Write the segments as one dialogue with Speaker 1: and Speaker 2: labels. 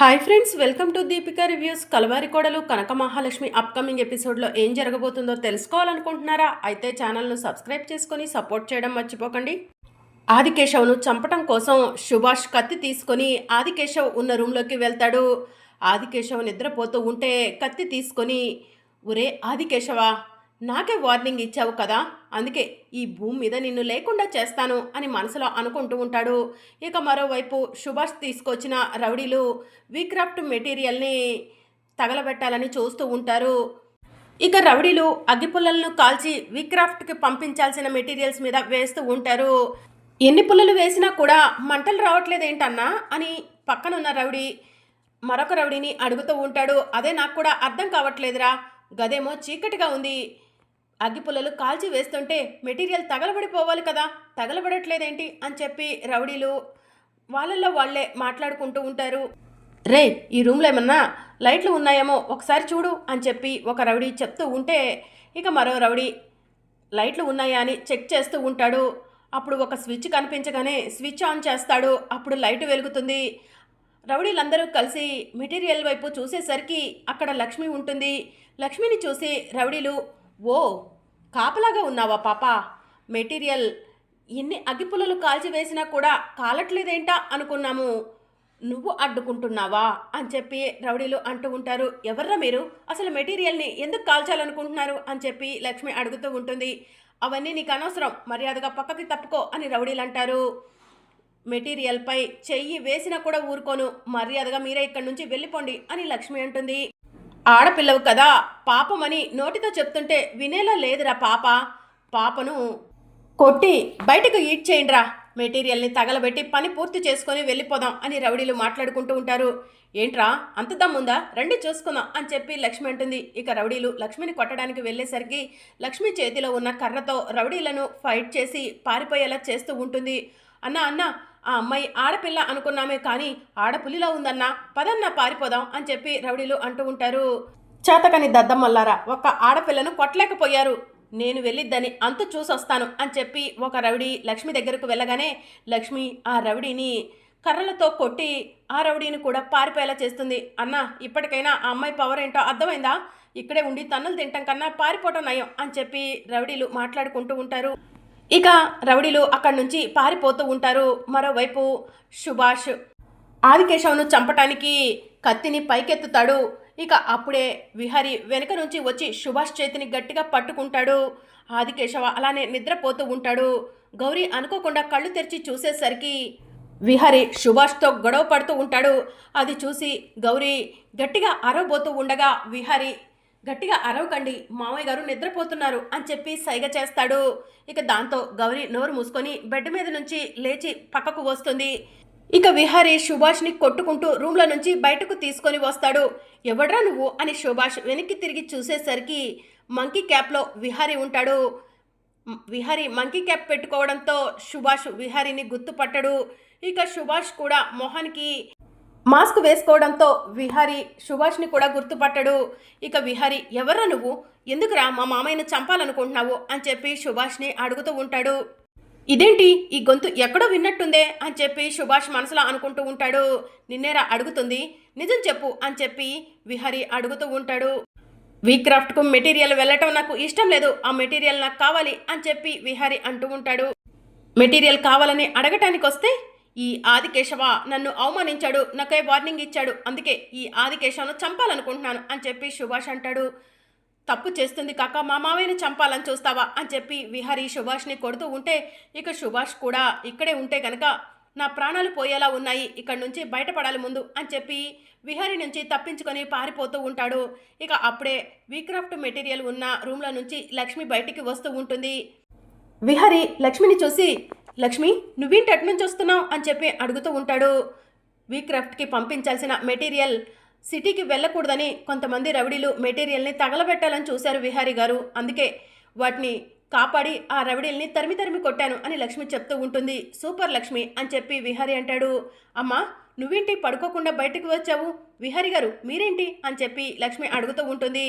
Speaker 1: Hi friends, welcome to Deepika reviews. Kalavari Kodalu Kanaka Mahalakshmi upcoming ఎపిసోడ్లో ఏం జరగబోతుందో తెలుసుకోవాలనుకుంటున్నారా? అయితే ఛానల్ను సబ్స్క్రైబ్ చేసుకొని సపోర్ట్ చేయడం మర్చిపోకండి. ఆదికేశవ్ను చంపటం కోసం సుభాష్ కత్తి తీసుకొని ఆదికేశవ్ ఉన్న రూమ్లోకి వెళ్తాడు. ఆదికేశవ్ నిద్రపోతూ ఉంటే కత్తి తీసుకొని, ఒరే ఆదికేశవా, నాకే వార్నింగ్ ఇచ్చావు కదా, అందుకే ఈ భూమి మీద నిన్ను లేకుండా చేస్తాను అని మనసులో అనుకుంటూ ఉంటాడు. ఇక మరోవైపు సుభాష్ తీసుకొచ్చిన రౌడీలు వీక్రాఫ్ట్ మెటీరియల్ని తగలబెట్టాలని చూస్తూ ఉంటారు. ఇక రౌడీలు అగ్గిపుల్లలను కాల్చి వీక్రాఫ్ట్కి పంపించాల్సిన మెటీరియల్స్ మీద వేస్తూ ఉంటారు. ఎన్ని పుల్లలు వేసినా కూడా మంటలు రావట్లేదేంటన్నా అని పక్కనున్న రౌడీ మరొక రౌడీని అడుగుతూ ఉంటాడు. అదే నాకు కూడా అర్థం కావట్లేదురా, గదేమో చీకటిగా ఉంది, అగ్గిపుల్లలు కాల్చి వేస్తుంటే మెటీరియల్ తగలబడిపోవాలి కదా, తగలబడట్లేదేంటి అని చెప్పి రౌడీలు వాళ్ళల్లో వాళ్లే మాట్లాడుకుంటూ ఉంటారు. రే, ఈ రూమ్లో ఏమన్నా లైట్లు ఉన్నాయేమో ఒకసారి చూడు అని చెప్పి ఒక రౌడీ చెప్తూ ఉంటే, ఇక మరో రౌడీ లైట్లు ఉన్నాయా అని చెక్ చేస్తూ ఉంటాడు. అప్పుడు ఒక స్విచ్ కనిపించగానే స్విచ్ ఆన్ చేస్తాడు. అప్పుడు లైట్ వెలుగుతుంది. రౌడీలందరూ కలిసి మెటీరియల్ వైపు చూసేసరికి అక్కడ లక్ష్మి ఉంటుంది. లక్ష్మిని చూసి రౌడీలు, ఓ కాపలాగా ఉన్నావా పాప, మెటీరియల్ ఎన్ని అగ్గిపుల్లలు కాల్చివేసినా కూడా కాలట్లేదేంటా అనుకున్నాము, నువ్వు అడ్డుకుంటున్నావా అని చెప్పి రౌడీలు అంటూ ఉంటారు. ఎవర్రా మీరు, అసలు మెటీరియల్ని ఎందుకు కాల్చాలనుకుంటున్నారు అని చెప్పి లక్ష్మి అడుగుతూ ఉంటుంది. అవన్నీ నీకు అనవసరం, మర్యాదగా పక్కకి తప్పుకో అని రౌడీలు అంటారు. మెటీరియల్పై చెయ్యి వేసినా కూడా ఊరుకోను, మర్యాదగా మీరే ఇక్కడి నుంచి వెళ్ళిపోండి అని లక్ష్మి అంటుంది. ఆడపిల్లవు కదా, పాపమని నోటితో చెప్తుంటే వినేలా లేదురా పాప, పాపను కొట్టి బయటకు ఈడ్ చేయండిరా, మెటీరియల్ని తగలబెట్టి పని పూర్తి చేసుకొని వెళ్ళిపోదాం అని రౌడీలు మాట్లాడుకుంటూ ఉంటారు. ఏంట్రా అంత దమ్ముందా, రండి చూసుకుందాం అని చెప్పి లక్ష్మి అంటుంది. ఇక రౌడీలు లక్ష్మిని కొట్టడానికి వెళ్ళేసరికి లక్ష్మి చేతిలో ఉన్న కర్రతో రౌడీలను ఫైట్ చేసి పారిపోయేలా చేస్తూ ఉంటుంది. అన్నా, ఆ అమ్మాయి ఆడపిల్ల అనుకున్నామే కానీ ఆడపులిలా ఉందన్నా, పదన్నా పారిపోదాం అని చెప్పి రౌడీలు అంటూ ఉంటారు. చేతకని దద్దమ్మల్లారా, ఒక ఆడపిల్లను కొట్టలేకపోయారు, నేను వెళ్ళిద్దని అంతు చూసొస్తాను అని చెప్పి ఒక రౌడీ లక్ష్మి దగ్గరకు వెళ్ళగానే లక్ష్మి ఆ రౌడీని కర్రలతో కొట్టి ఆ రౌడీని కూడా పారిపోయేలా చేస్తుంది. అన్న, ఇప్పటికైనా ఆ అమ్మాయి పవర్ ఏంటో అర్థమైందా, ఇక్కడే ఉండి తన్నులు తింటాం కన్నా పారిపోవటం నయం అని చెప్పి రౌడీలు మాట్లాడుకుంటూ ఉంటారు. ఇక రౌడీలు అక్కడి నుంచి పారిపోతూ ఉంటారు. మరోవైపు సుభాష్ ఆదికేశవ్ను చంపటానికి కత్తిని పైకెత్తుతాడు. ఇక అప్పుడే విహారీ వెనక నుంచి వచ్చి సుభాష్ చేతిని గట్టిగా పట్టుకుంటాడు. ఆదికేశవ అలానే నిద్రపోతూ ఉంటాడు. గౌరీ అనుకోకుండా కళ్ళు తెరిచి చూసేసరికి విహారీ సుభాష్తో గొడవ పడుతూ ఉంటాడు. అది చూసి గౌరీ గట్టిగా అరవబోతూ ఉండగా విహారీ, గట్టిగా అరవకండి, మామయ్య గారు నిద్రపోతున్నారు అని చెప్పి సైగ చేస్తాడు. ఇక దాంతో గౌరీ నోరు మూసుకొని బెడ్ మీద నుంచి లేచి పక్కకు వస్తుంది. ఇక విహారీ సుభాష్ని కొట్టుకుంటూ రూమ్లో నుంచి బయటకు తీసుకొని వస్తాడు. ఎవడ్రా నువ్వు అని సుభాష్ వెనక్కి తిరిగి చూసేసరికి మంకీ క్యాప్లో విహారీ ఉంటాడు. విహారీ మంకీ క్యాప్ పెట్టుకోవడంతో సుభాష్ విహారీని గుర్తుపట్టడు. ఇక సుభాష్ కూడా మొహానికి మాస్క్ వేసుకోవడంతో విహారీ సుభాష్ని కూడా గుర్తుపట్టడు. ఇక విహారీ, ఎవర్రా నువ్వు, ఎందుకురా మా మామయ్యను చంపాలనుకుంటున్నావు అని చెప్పి సుభాష్ని అడుగుతూ ఉంటాడు. ఇదేంటి ఈ గొంతు ఎక్కడో విన్నట్టుందే అని చెప్పి సుభాష్ మనసులో అనుకుంటూ ఉంటాడు. నిన్నేరా అడుగుతుంది, నిజం చెప్పు అని చెప్పి విహారీ అడుగుతూ ఉంటాడు. వీక్రాఫ్ట్కు మెటీరియల్ వెళ్ళటం నాకు ఇష్టం లేదు, ఆ మెటీరియల్ నాకు కావాలి అని చెప్పి విహారీ అంటూ ఉంటాడు. మెటీరియల్ కావాలని అడగటానికి వస్తే ఈ ఆదికేశవ నన్ను అవమానించాడు, నాకే వార్నింగ్ ఇచ్చాడు, అందుకే ఈ ఆదికేశవను చంపాలనుకుంటున్నాను అని చెప్పి సుభాష్ అంటాడు. తప్పు చేస్తుంది కాక మా మామయ్యను చంపాలని చూస్తావా అని చెప్పి విహారీ సుభాష్ని కొడుతూ ఉంటే, ఇక సుభాష్ కూడా ఇక్కడే ఉంటే కనుక నా ప్రాణాలు పోయేలా ఉన్నాయి, ఇక్కడి నుంచి బయటపడాలి ముందు అని చెప్పి విహారీ నుంచి తప్పించుకొని పారిపోతూ ఉంటాడు. ఇక అప్పుడే వీక్రాఫ్ట్ మెటీరియల్ ఉన్న రూమ్లో నుంచి లక్ష్మి బయటికి వస్తూ ఉంటుంది. విహారీ లక్ష్మిని చూసి, లక్ష్మి నువ్వేంటి అటు నుంచి వస్తున్నావు అని చెప్పి అడుగుతూ ఉంటాడు. వీక్రాఫ్ట్కి పంపించాల్సిన మెటీరియల్ సిటీకి వెళ్ళకూడదని కొంతమంది రౌడీలు మెటీరియల్ని తగలబెట్టాలని చూశారు విహారీ గారు, అందుకే వాటిని కాపాడి ఆ రౌడీల్ని తరిమి కొట్టాను అని లక్ష్మి చెప్తూ ఉంటుంది. సూపర్ లక్ష్మి అని చెప్పి విహారీ అంటాడు. అమ్మా నువ్వేంటి పడుకోకుండా బయటకు వచ్చావు, విహారీ గారు మీరేంటి అని చెప్పి లక్ష్మి అడుగుతూ ఉంటుంది.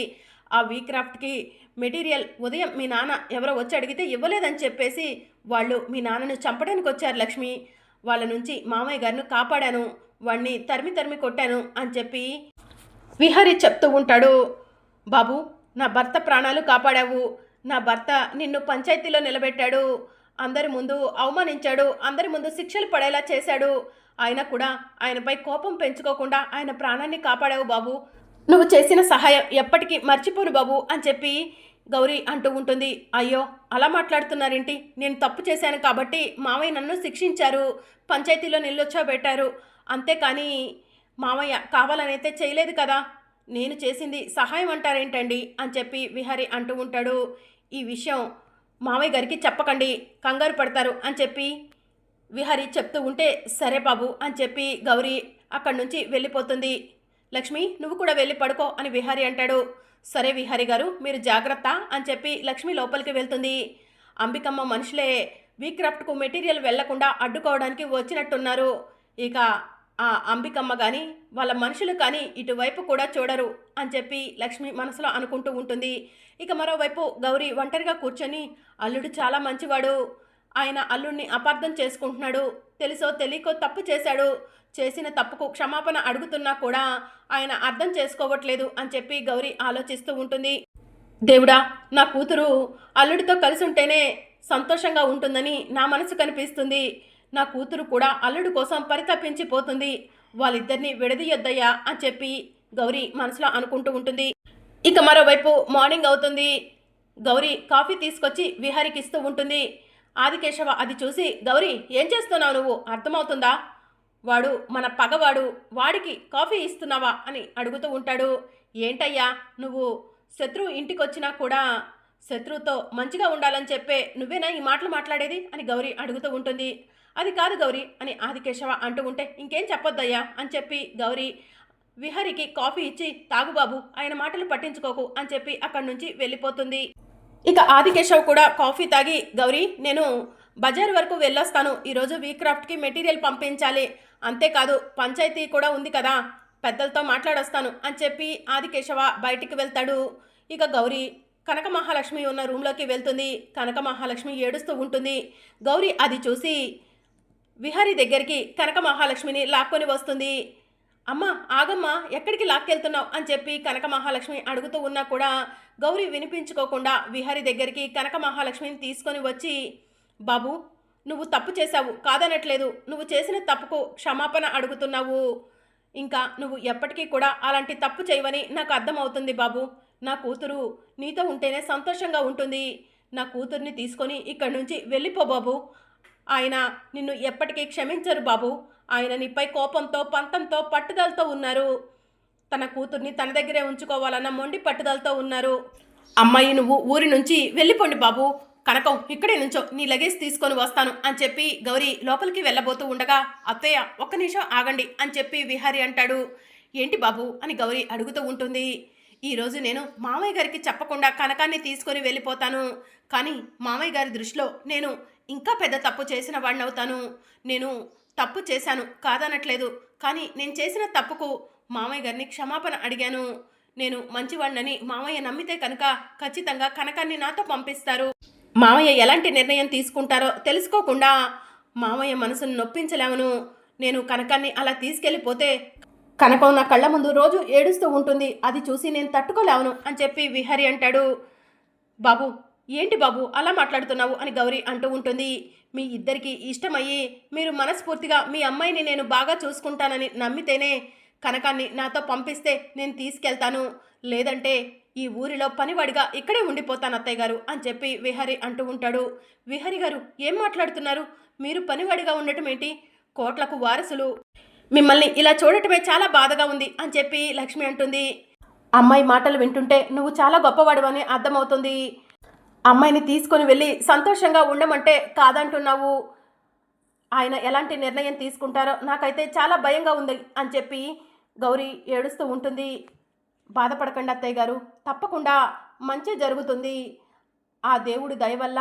Speaker 1: ఆ వీక్రాఫ్ట్కి మెటీరియల్ ఉదయం మీ నాన్న ఎవరో వచ్చి అడిగితే ఇవ్వలేదని చెప్పేసి వాళ్ళు మీ నాన్నను చంపడానికి వచ్చారు లక్ష్మి, వాళ్ళ నుంచి మామయ్య గారిని కాపాడాను, వాణ్ణి తరిమి తరిమి కొట్టాను అని చెప్పి విహారీ చెప్తూ ఉంటాడు. బాబు, నా భర్త ప్రాణాలు కాపాడావు. నా భర్త నిన్ను పంచాయతీలో నిలబెట్టాడు, అందరి ముందు అవమానించాడు, అందరి ముందు శిక్షలు పడేలా చేశాడు. ఆయన కూడా ఆయనపై కోపం పెంచుకోకుండా ఆయన ప్రాణాన్ని కాపాడావు బాబు. నువ్వు చేసిన సహాయం ఎప్పటికీ మర్చిపోను బాబు అని చెప్పి గౌరీ అంటూ ఉంటుంది. అయ్యో, అలా మాట్లాడుతున్నారేంటి? నేను తప్పు చేశాను కాబట్టి మావయ్య నన్ను శిక్షించారు, పంచాయతీలో నిల్లొచ్చోబెట్టారు, అంతేకాని మావయ్య కావాలనైతే చేయలేదు కదా. నేను చేసింది సహాయం అంటారేంటండి అని చెప్పి విహారీ అంటూ ఉంటాడు. ఈ విషయం మావయ్య గారికి చెప్పకండి, కంగారు పడతారు అని చెప్పి విహారీ చెప్తూ ఉంటే సరే బాబు అని చెప్పి గౌరీ అక్కడి నుంచి వెళ్ళిపోతుంది. లక్ష్మి, నువ్వు కూడా వెళ్ళి పడుకో అని విహారీ అంటాడు. సరే విహారీ గారు, మీరు జాగ్రత్త అని చెప్పి లక్ష్మి లోపలికి వెళ్తుంది. అంబికమ్మ మనుషులే వీక్రాఫ్ట్కు మెటీరియల్ వెళ్లకుండా అడ్డుకోవడానికి వచ్చినట్టున్నారు. ఇక ఆ అంబికమ్మ కానీ వాళ్ళ మనుషులు కానీ ఇటువైపు కూడా చూడరు అని చెప్పి లక్ష్మి మనసులో అనుకుంటూ ఉంటుంది. ఇక మరోవైపు గౌరీ ఒంటరిగా కూర్చొని అల్లుడు చాలా మంచివాడు, ఆయన అల్లుడిని అపార్థం చేసుకుంటున్నాడు, తెలుసో తెలియకో తప్పు చేశాడు, చేసిన తప్పుకు క్షమాపణ అడుగుతున్నా కూడా ఆయన అర్థం చేసుకోవట్లేదు అని చెప్పి గౌరీ ఆలోచిస్తూ ఉంటుంది. దేవుడా, నా కూతురు అల్లుడితో కలిసి ఉంటేనే సంతోషంగా ఉంటుందని నా మనసు కనిపిస్తుంది. నా కూతురు కూడా అల్లుడు కోసం పరితపించిపోతుంది. వాళ్ళిద్దరిని విడదీయొద్దయ్యా అని చెప్పి గౌరీ మనసులో అనుకుంటూ ఉంటుంది. ఇక మరోవైపు మార్నింగ్ అవుతుంది. గౌరీ కాఫీ తీసుకొచ్చి విహారికి ఇస్తూ ఉంటుంది. ఆదికేశవ అది చూసి, గౌరీ ఏం చేస్తున్నావు నువ్వు, అర్థమవుతుందా? వాడు మన పగవాడు, వాడికి కాఫీ ఇస్తున్నావా అని అడుగుతూ ఉంటాడు. ఏంటయ్యా నువ్వు శత్రువు ఇంటికి వచ్చినా కూడా శత్రువుతో మంచిగా ఉండాలని చెప్పే నువ్వేనా ఈ మాటలు మాట్లాడేది అని గౌరీ అడుగుతూ ఉంటుంది. అది కాదు గౌరీ అని ఆదికేశవ అంటూ ఉంటే, ఇంకేం చెప్పొద్దయ్యా అని చెప్పి గౌరీ విహారికి కాఫీ ఇచ్చి, తాగు బాబు, ఆయన మాటలు పట్టించుకోకు అని చెప్పి అక్కడి నుంచి వెళ్ళిపోతుంది. ఇక ఆదికేశవ్ కూడా కాఫీ తాగి, గౌరీ నేను బజార్ వరకు వెళ్ళొస్తాను, ఈరోజు వీక్రాఫ్ట్కి మెటీరియల్ పంపించాలి, అంతేకాదు పంచాయతీ కూడా ఉంది కదా, పెద్దలతో మాట్లాడొస్తాను అని చెప్పి ఆదికేశవ బయటికి వెళ్తాడు. ఇక గౌరీ కనక మహాలక్ష్మి ఉన్న రూమ్లోకి వెళ్తుంది. కనక మహాలక్ష్మి ఏడుస్తూ ఉంటుంది. గౌరీ అది చూసి విహారీ దగ్గరికి కనక మహాలక్ష్మిని లాక్కొని వస్తుంది. అమ్మ ఆగమ్మ, ఎక్కడికి లాక్కెళ్తున్నావు అని చెప్పి కనక మహాలక్ష్మి అడుగుతూ ఉన్నా కూడా గౌరీ వినిపించుకోకుండా విహారీ దగ్గరికి కనక మహాలక్ష్మిని తీసుకొని వచ్చి, బాబు నువ్వు తప్పు చేశావు కాదనట్లేదు, నువ్వు చేసిన తప్పుకు క్షమాపణ అడుగుతున్నావు, ఇంకా నువ్వు ఎప్పటికీ కూడా అలాంటి తప్పు చేయవని నాకు అర్థమవుతుంది బాబు. నా కూతురు నీతో ఉంటేనే సంతోషంగా ఉంటుంది, నా కూతుర్ని తీసుకొని ఇక్కడి నుంచి వెళ్ళిపో బాబు, ఆయన నిన్ను ఎప్పటికీ క్షమించరు బాబు, ఆయన నీపై కోపంతో పంతంతో పట్టుదలతో ఉన్నారు, తన కూతుర్ని తన దగ్గరే ఉంచుకోవాలన్న మొండి పట్టుదలతో ఉన్నారు. అమ్మాయి నువ్వు ఊరి నుంచి వెళ్ళిపోండి బాబు, కనకం ఇక్కడే నుంచో, నీ లగేజ్ తీసుకొని వస్తాను అని చెప్పి గౌరీ లోపలికి వెళ్ళబోతూ ఉండగా, అత్తయ్య ఒక్క నిమిషం ఆగండి అని చెప్పి విహారీ అంటాడు. ఏంటి బాబు అని గౌరీ అడుగుతూ ఉంటుంది. ఈరోజు నేను మామయ్య గారికి చెప్పకుండా కనకాన్ని తీసుకొని వెళ్ళిపోతాను, కానీ మామయ్య గారి దృష్టిలో నేను ఇంకా పెద్ద తప్పు చేసిన వాడిని అవుతాను. నేను తప్పు చేశాను కాదనట్లేదు, కానీ నేను చేసిన తప్పుకు మామయ్య గారిని క్షమాపణ అడిగాను, నేను మంచివాడినని మామయ్య నమ్మితే కనుక ఖచ్చితంగా కనకాన్ని నాతో పంపిస్తారు. మామయ్య ఎలాంటి నిర్ణయం తీసుకుంటారో తెలుసుకోకుండా మామయ్య మనసును నొప్పించలేమను, నేను కనకాన్ని అలా తీసుకెళ్ళిపోతే కనకం నా కళ్ళ ముందు రోజు ఏడుస్తూ ఉంటుంది, అది చూసి నేను తట్టుకోలేవను అని చెప్పి విహారీ అంటాడు. బాబు ఏంటి బాబు అలా మాట్లాడుతున్నావు అని గౌరీ అంటూ ఉంటుంది. మీ ఇద్దరికి ఇష్టమయ్యి మీరు మనస్ఫూర్తిగా మీ అమ్మాయిని నేను బాగా చూసుకుంటానని నమ్మితేనే కనకాన్ని నాతో పంపిస్తే నేను తీసుకెళ్తాను, లేదంటే ఈ ఊరిలో పనివాడిగా ఇక్కడే ఉండిపోతాను అత్తయ్య గారు అని చెప్పి విహారీ అంటూ ఉంటాడు. విహారీ గారు ఏం మాట్లాడుతున్నారు, మీరు పనివాడిగా ఉండటం ఏంటి, కోట్లకు వారసులు, మిమ్మల్ని ఇలా చూడటమే చాలా బాధగా ఉంది అని చెప్పి లక్ష్మి అంటుంది. అమ్మాయి మాటలు వింటుంటే నువ్వు చాలా గొప్పవాడివని అర్థమవుతుంది, అమ్మాయిని తీసుకొని వెళ్ళి సంతోషంగా ఉండమంటే కాదంటున్నావు, ఆయన ఎలాంటి నిర్ణయం తీసుకుంటారో నాకైతే చాలా భయంగా ఉంది అని చెప్పి గౌరీ ఏడుస్తూ ఉంటుంది. బాధపడకండి అత్తయ్య గారు, తప్పకుండా మంచి జరుగుతుంది, ఆ దేవుడి దయ వల్ల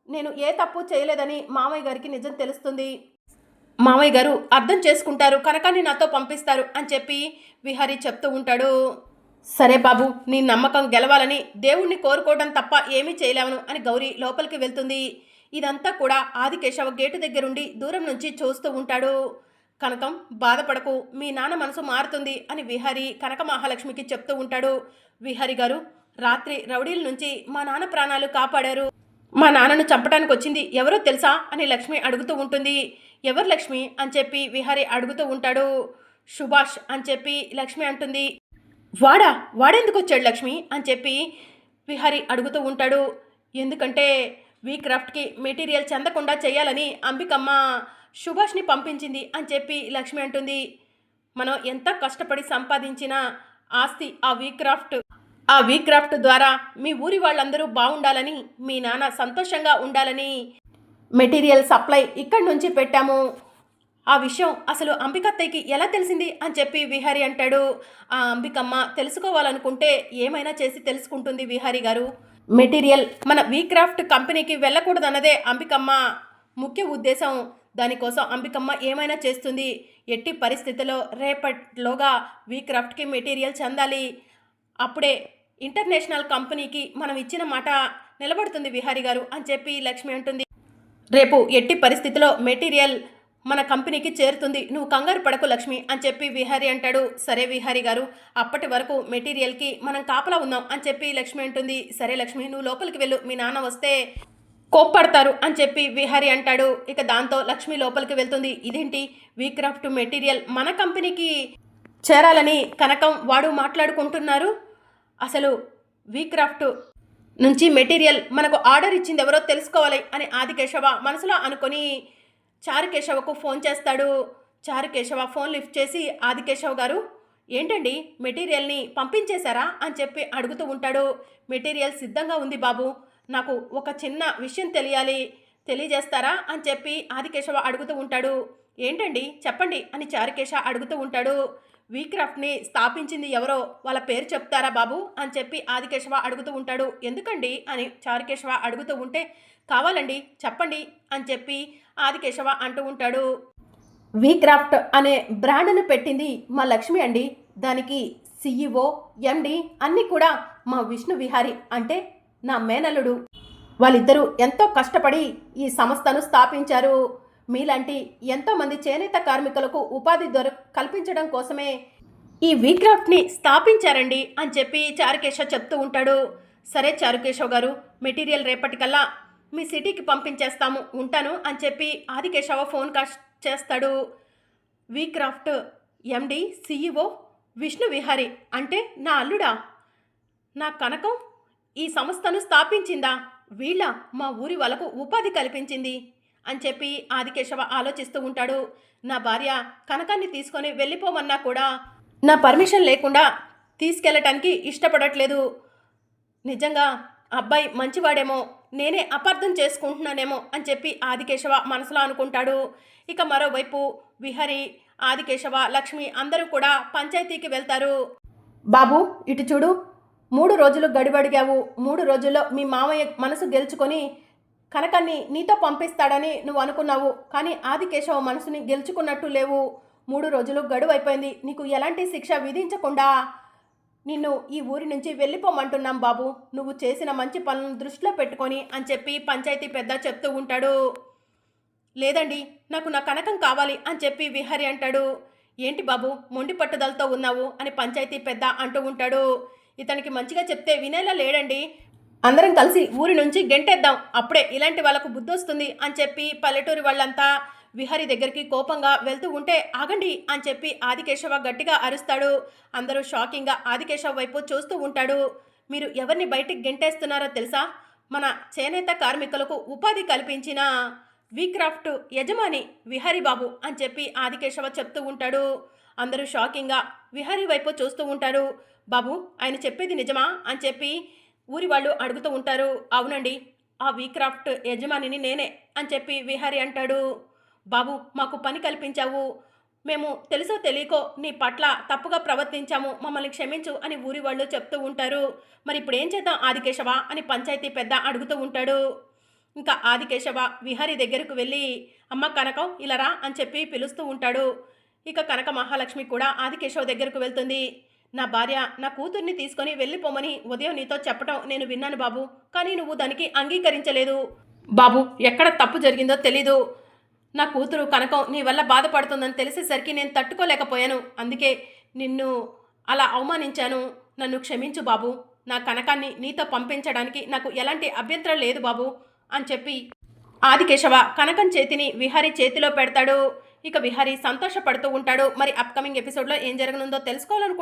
Speaker 1: నేను ఏ తప్పు చేయలేదని మామయ్య గారికి నిజం తెలుస్తుంది, మామయ్య గారు అర్థం చేసుకుంటారు, కనకాన్ని నాతో పంపిస్తారు అని చెప్పి విహారీ చెప్తూ ఉంటాడు. సరే బాబు, నీ నమ్మకం గెలవాలని దేవుణ్ణి కోరుకోవడం తప్ప ఏమీ చేయలేవను అని గౌరీ లోపలికి వెళ్తుంది. ఇదంతా కూడా ఆదికేశవ గేటు దగ్గరుండి దూరం నుంచి చూస్తూ ఉంటాడు. కనకం బాధపడకు, మీ నాన్న మనసు మారుతుంది అని విహారీ కనక మహాలక్ష్మికి చెప్తూ ఉంటాడు. విహారీ గారు, రాత్రి రౌడీల నుంచి మా నాన్న ప్రాణాలు కాపాడారు. మా నాన్నను చంపడానికి వచ్చింది ఎవరో తెలుసా అని లక్ష్మి అడుగుతూ ఉంటుంది. ఎవరు లక్ష్మి అని చెప్పి విహారీ అడుగుతూ ఉంటాడు. సుభాష్ అని చెప్పి లక్ష్మి అంటుంది. వాడెందుకు వచ్చాడు లక్ష్మి అని చెప్పి విహారీ అడుగుతూ ఉంటాడు. ఎందుకంటే వీక్రాఫ్ట్కి మెటీరియల్ చెందకుండా చేయాలని అంబికమ్మ సుభాష్ని పంపించింది అని చెప్పి లక్ష్మి అంటుంది. మనం ఎంత కష్టపడి సంపాదించిన ఆస్తి ఆ వీక్రాఫ్ట్ ద్వారా మీ ఊరి వాళ్ళందరూ బాగుండాలని, మీ నాన్న సంతోషంగా ఉండాలని మెటీరియల్ సప్లై ఇక్కడి నుంచి పెట్టాము. ఆ విషయం అసలు అంబికత్తయ్యకి ఎలా తెలిసింది అని చెప్పి విహారీ అంటాడు. ఆ అంబికమ్మ తెలుసుకోవాలనుకుంటే ఏమైనా చేసి తెలుసుకుంటుంది విహారీ గారు. మెటీరియల్ మన వీక్రాఫ్ట్ కంపెనీకి వెళ్ళకూడదన్నదే అంబికమ్మ ముఖ్య ఉద్దేశం. దానికోసం అంబికమ్మ ఏమైనా చేస్తుంది. ఎట్టి పరిస్థితుల్లో రేపటిలోగా వీక్రాఫ్ట్కి మెటీరియల్ చెందాలి. అప్పుడే ఇంటర్నేషనల్ కంపెనీకి మనం ఇచ్చిన మాట నిలబడుతుంది విహారీ గారు అని చెప్పి లక్ష్మి అంటుంది. రేపు ఎట్టి పరిస్థితిలో మెటీరియల్ మన కంపెనీకి చేరుతుంది, నువ్వు కంగారు పడకు లక్ష్మి అని చెప్పి విహారీ అంటాడు. సరే విహారీ గారు, అప్పటి వరకు మెటీరియల్కి మనం కాపలా ఉందాం అని చెప్పి లక్ష్మి అంటుంది. సరే లక్ష్మి, నువ్వు లోపలికి వెళ్ళు, మీ నాన్న వస్తే కోప్పడతారు అని చెప్పి విహారీ అంటాడు. ఇక దాంతో లక్ష్మి లోపలికి వెళ్తుంది. ఇదేంటి, వీక్రాఫ్ట్ మెటీరియల్ మన కంపెనీకి చేరాలని కనకం వాడు మాట్లాడుకుంటున్నారు. అసలు వీక్రాఫ్ట్ నుంచి మెటీరియల్ మనకు ఆర్డర్ ఇచ్చింది ఎవరో తెలుసుకోవాలి అని ఆదికేశవ మనసులో అనుకొని చారుకేశవకు ఫోన్ చేస్తాడు. చారుకేశవ ఫోన్ లిఫ్ట్ చేసి, ఆదికేశవ గారు ఏంటండి మెటీరియల్ని పంపించేశారా అని చెప్పి అడుగుతూ ఉంటాడు. మెటీరియల్ సిద్ధంగా ఉంది బాబు, నాకు ఒక చిన్న విషయం తెలియజేస్తారా అని చెప్పి ఆదికేశవ అడుగుతూ ఉంటాడు. ఏంటండి చెప్పండి అని చారుకేశ అడుగుతూ ఉంటాడు. వీక్రాఫ్ట్ని స్థాపించింది ఎవరో వాళ్ళ పేరు చెప్తారా బాబు అని చెప్పి ఆదికేశవ అడుగుతూ ఉంటాడు. ఎందుకండి అని చారుకేశవ అడుగుతూ ఉంటే, కావాలండి చెప్పండి అని చెప్పి ఆదికేశవ అంటూ ఉంటాడు. వీక్రాఫ్ట్ అనే బ్రాండ్ను పెట్టింది మా లక్ష్మి అండి. దానికి CEO, MD అన్నీ కూడా మా విష్ణు విహారీ అంటే నా మేనల్లుడు. వాళ్ళిద్దరూ ఎంతో కష్టపడి ఈ సంస్థను స్థాపించారు. మీలాంటి ఎంతోమంది చేనేత కార్మికులకు ఉపాధి కల్పించడం కోసమే ఈ వీక్రాఫ్ట్ని స్థాపించారండి అని చెప్పి చారుకేశవ చెప్తూ ఉంటాడు. సరే చారుకేశవ్ గారు, మెటీరియల్ రేపటికల్లా మీ సిటీకి పంపించేస్తాము, ఉంటాను అని చెప్పి ఆదికేశవ ఫోన్ కాల్ చేస్తాడు. వీక్రాఫ్ట్ MD CEO విష్ణు విహారీ అంటే నా అల్లుడా? నా కనకం ఈ సంస్థను స్థాపించిందా? వీళ్ళ మా ఊరి వాళ్ళకు ఉపాధి కల్పించింది అని చెప్పి ఆదికేశవ ఆలోచిస్తూ ఉంటాడు. నా భార్య కనకాన్ని తీసుకొని వెళ్ళిపోమన్నా కూడా నా పర్మిషన్ లేకుండా తీసుకెళ్ళటానికి ఇష్టపడట్లేదు. నిజంగా అబ్బాయి మంచివాడేమో, నేనే అపార్థం చేసుకుంటున్నానేమో అని చెప్పి ఆదికేశవ మనసులో అనుకుంటాడు. ఇక మరోవైపు విహారీ, ఆదికేశవ, లక్ష్మి అందరూ కూడా పంచాయతీకి వెళ్తారు. బాబు ఇటు చూడు, 3 రోజులు గడిబడిగావు. 3 రోజుల్లో మీ మామయ్య మనసు గెలుచుకొని కనకాన్ని నీతో పంపిస్తాడని నువ్వు అనుకున్నావు. కానీ ఆదికేశవ మనసుని గెలుచుకున్నట్టు లేవు. 3 రోజులు గడువు అయిపోయింది. నీకు ఎలాంటి శిక్ష విధించకుండా నిన్ను ఈ ఊరి నుంచి వెళ్ళిపోమంటున్నాం బాబు, నువ్వు చేసిన మంచి పనులను దృష్టిలో పెట్టుకొని అని చెప్పి పంచాయతీ పెద్ద చెప్తూ ఉంటాడు. లేదండి, నాకు నా కనకం కావాలి అని చెప్పి విహారీ అంటాడు. ఏంటి బాబు మొండి పట్టుదలతో ఉన్నావు అని పంచాయతీ పెద్ద అంటూ ఉంటాడు. ఇతనికి మంచిగా చెప్తే వినేలా లేడండి, అందరం కలిసి ఊరి నుంచి గెంటేద్దాం, అప్పుడే ఇలాంటి వాళ్ళకు బుద్ధి వస్తుంది అని చెప్పి పల్లెటూరి వాళ్ళంతా విహారీ దగ్గరికి కోపంగా వెళ్తూ ఉంటే, ఆగండి అని చెప్పి ఆదికేశవ గట్టిగా అరుస్తాడు. అందరూ షాకింగ్గా ఆదికేశవ వైపు చూస్తూ ఉంటాడు. మీరు ఎవరిని బయటికి గెంటేస్తున్నారో తెలుసా? మన చేనేత కార్మికులకు ఉపాధి కల్పించిన వీక్రాఫ్ట్ యజమాని విహారీ బాబు అని చెప్పి ఆదికేశవ చెప్తూ ఉంటాడు. అందరూ షాకింగ్గా విహారీ వైపు చూస్తూ ఉంటారు. బాబు ఆయన చెప్పేది నిజమా అని చెప్పి ఊరి వాళ్ళు అడుగుతూ ఉంటారు. అవునండి, ఆ వీక్రాఫ్ట్ యజమానిని నేనే అని చెప్పి విహారీ అంటాడు. బాబు మాకు పని కల్పించావు, మేము తెలుసో తెలియకో నీ పట్ల తప్పుగా ప్రవర్తించాము, మమ్మల్ని క్షమించు అని ఊరి వాళ్ళు చెప్తూ ఉంటారు. మరి ఇప్పుడు ఏం చేద్దాం ఆదికేశవ అని పంచాయతీ పెద్ద అడుగుతూ ఉంటాడు. ఇంకా ఆదికేశవ విహారీ దగ్గరకు వెళ్ళి, అమ్మ కనకం ఇలా రా అని చెప్పి పిలుస్తూ ఉంటాడు. ఇక కనక మహాలక్ష్మి కూడా ఆదికేశవ దగ్గరకు వెళ్తుంది. నా భార్య నా కూతుర్ని తీసుకొని వెళ్ళిపోమని ఉదయం నీతో చెప్పటం నేను విన్నాను బాబు, కానీ నువ్వు దానికి అంగీకరించలేదు. బాబు ఎక్కడ తప్పు జరిగిందో తెలీదు, నా కూతురు కనకం నీ వల్ల బాధపడుతుందని తెలిసేసరికి నేను తట్టుకోలేకపోయాను. అందుకే నిన్ను అలా అవమానించాను. నన్ను క్షమించు బాబు. నా కనకాన్ని నీతో పంపించడానికి నాకు ఎలాంటి అభ్యంతరం లేదు బాబు అని చెప్పి ఆదికేశవ కనకం చేతిని విహారీ చేతిలో పెడతాడు. ఇక విహారీ సంతోషపడుతూ ఉంటాడు. మరి అప్కమింగ్ ఎపిసోడ్లో ఏం జరగనుందో తెలుసుకోవాలనుకుంటున్నాను.